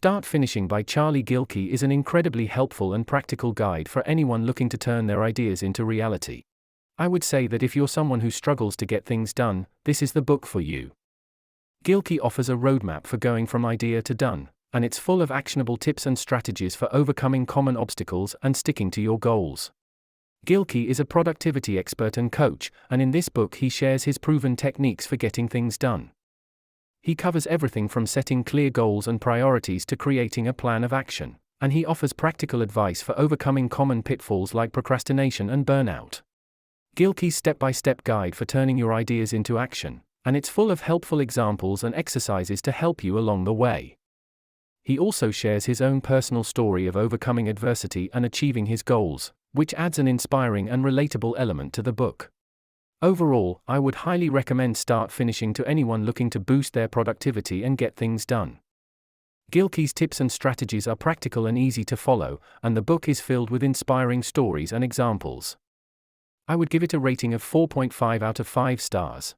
Start Finishing by Charlie Gilkey is an incredibly helpful and practical guide for anyone looking to turn their ideas into reality. I would say that if you're someone who struggles to get things done, this is the book for you. Gilkey offers a roadmap for going from idea to done, and it's full of actionable tips and strategies for overcoming common obstacles and sticking to your goals. Gilkey is a productivity expert and coach, and in this book he shares his proven techniques for getting things done. He covers everything from setting clear goals and priorities to creating a plan of action, and he offers practical advice for overcoming common pitfalls like procrastination and burnout. Gilkey's step-by-step guide for turning your ideas into action, and it's full of helpful examples and exercises to help you along the way. He also shares his own personal story of overcoming adversity and achieving his goals, which adds an inspiring and relatable element to the book. Overall, I would highly recommend Start Finishing to anyone looking to boost their productivity and get things done. Gilkey's tips and strategies are practical and easy to follow, and the book is filled with inspiring stories and examples. I would give it a rating of 4.5 out of 5 stars.